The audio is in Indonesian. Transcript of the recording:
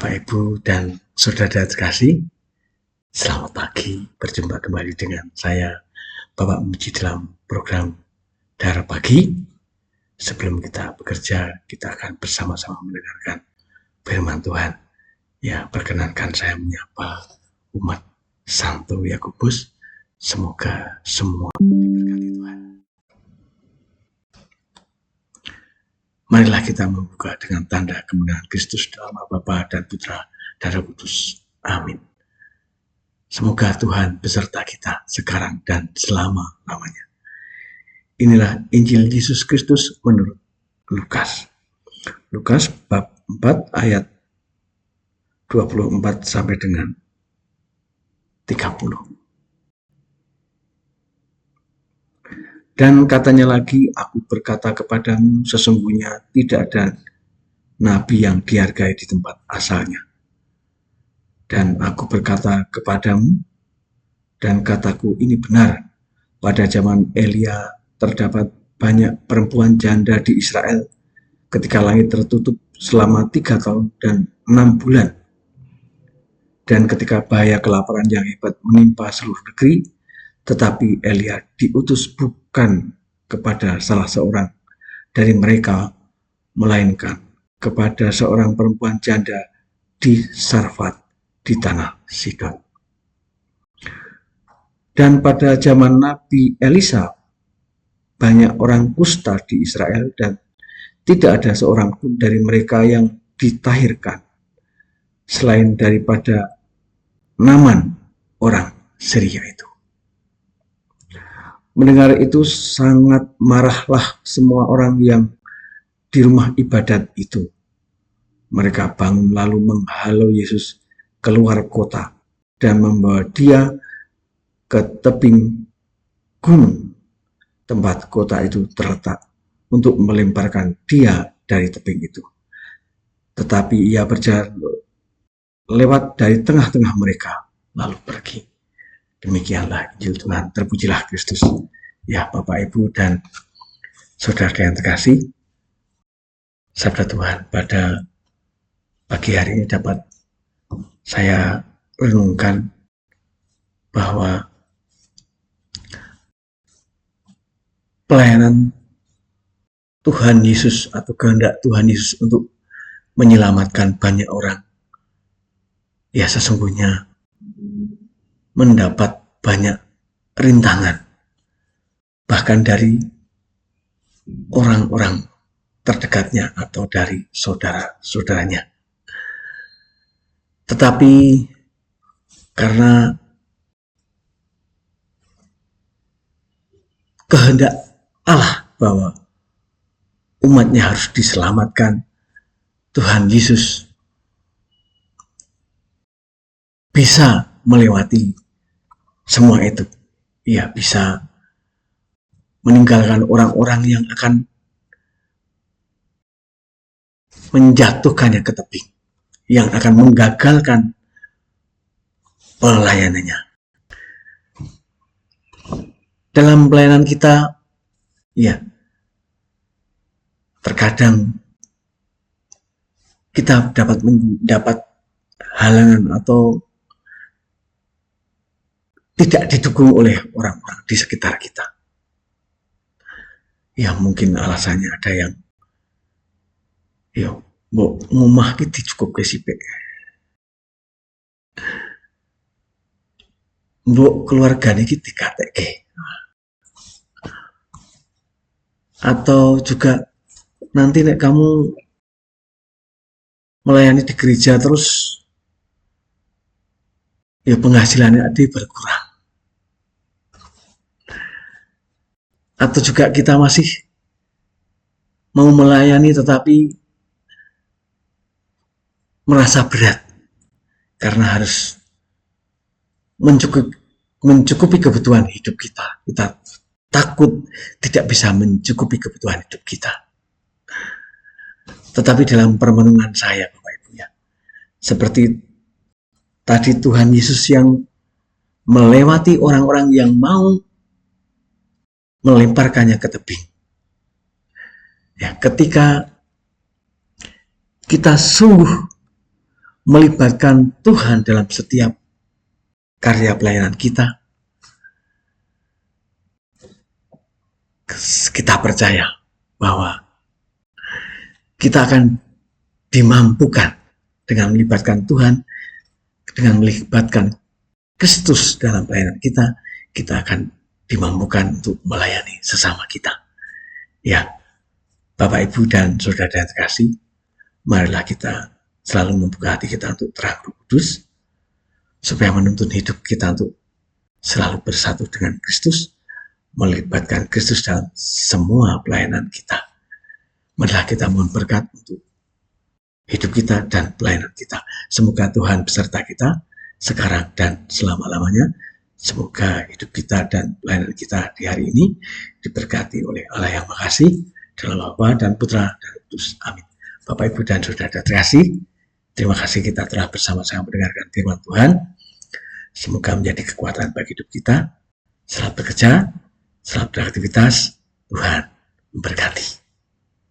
Bapak, Ibu, dan saudara terkasih, selamat pagi. Berjumpa kembali dengan saya, Bapak Muji, dalam program Dara Pagi. Sebelum kita bekerja, kita akan bersama-sama mendengarkan firman Tuhan. Ya, perkenankan saya menyapa umat Santo Yakobus. Semoga semua diberkati Tuhan. Marilah kita membuka dengan tanda kemenangan Kristus dalam nama Bapa dan Putra dan Roh Kudus. Amin. Semoga Tuhan beserta kita sekarang dan selama-lamanya. Inilah Injil Yesus Kristus menurut Lukas. Lukas bab 4 ayat 24 sampai dengan 30. Dan katanya lagi, aku berkata kepadamu, sesungguhnya tidak ada nabi yang dihargai di tempat asalnya. Dan aku berkata kepadamu, dan kataku ini benar, pada zaman Elia terdapat banyak perempuan janda di Israel ketika langit tertutup selama 3 tahun dan 6 bulan. Dan ketika bahaya kelaparan yang hebat menimpa seluruh negeri, tetapi Elia diutus bukan kepada salah seorang dari mereka, melainkan kepada seorang perempuan janda di Sarfat di tanah Sidon. Dan pada zaman Nabi Elisa, banyak orang kusta di Israel dan tidak ada seorang pun dari mereka yang ditahirkan, selain daripada Naaman orang Syria itu. Mendengar itu sangat marahlah semua orang yang di rumah ibadat itu. Mereka bangun lalu menghalau Yesus keluar kota dan membawa dia ke tebing gunung tempat kota itu terletak untuk melemparkan dia dari tebing itu. Tetapi ia berjalan lewat dari tengah-tengah mereka lalu pergi. Demikianlah Injil Tuhan, terpujilah Kristus. Ya, Bapak, Ibu, dan saudara yang terkasih, sabda Tuhan pada pagi hari ini dapat saya renungkan bahwa pelayanan Tuhan Yesus atau kehendak Tuhan Yesus untuk menyelamatkan banyak orang, ya sesungguhnya mendapat banyak rintangan, bahkan dari orang-orang terdekatnya atau dari saudara-saudaranya. Tetapi karena kehendak Allah bahwa umatnya harus diselamatkan, Tuhan Yesus bisa melewati semua itu. Ia bisa meninggalkan orang-orang yang akan menjatuhkannya ke tebing, yang akan menggagalkan pelayanannya. Dalam pelayanan kita, ya, terkadang kita dapat mendapat halangan atau tidak didukung oleh orang-orang di sekitar kita. Ya, mungkin alasannya ada yang mbok ngomah iki cukup ke sipek. Mbok keluargane iki dikatekke. Atau juga nanti nek kamu melayani di gereja terus ya penghasilannya berkurang. Atau juga kita masih mau melayani tetapi merasa berat karena harus mencukupi kebutuhan hidup kita. Kita takut tidak bisa mencukupi kebutuhan hidup kita. Tetapi dalam permenungan saya, Bapak Ibu, ya, seperti tadi Tuhan Yesus yang melewati orang-orang yang mau melemparkannya ke tebing. Ya, ketika kita sungguh melibatkan Tuhan dalam setiap karya pelayanan kita, kita percaya bahwa kita akan dimampukan dengan melibatkan Tuhan, dengan melibatkan Kristus dalam pelayanan kita, kita akan dimampukan untuk melayani sesama kita. Ya, Bapak, Ibu, dan Saudara yang terkasih, marilah kita selalu membuka hati kita untuk terang Roh Kudus, supaya menuntun hidup kita untuk selalu bersatu dengan Kristus, melibatkan Kristus dalam semua pelayanan kita. Marilah kita mohon berkat untuk hidup kita dan pelayanan kita. Semoga Tuhan beserta kita sekarang dan selama-lamanya. Semoga hidup kita dan pelayanan kita di hari ini diberkati oleh Allah yang Maha Kasih, dalam Bapa dan Putra dan Roh Kudus. Amin. Bapak, Ibu, dan Saudara terkasih, terima kasih kita telah bersama-sama mendengarkan firman Tuhan. Semoga menjadi kekuatan bagi hidup kita. Selamat bekerja, selamat beraktivitas. Tuhan memberkati.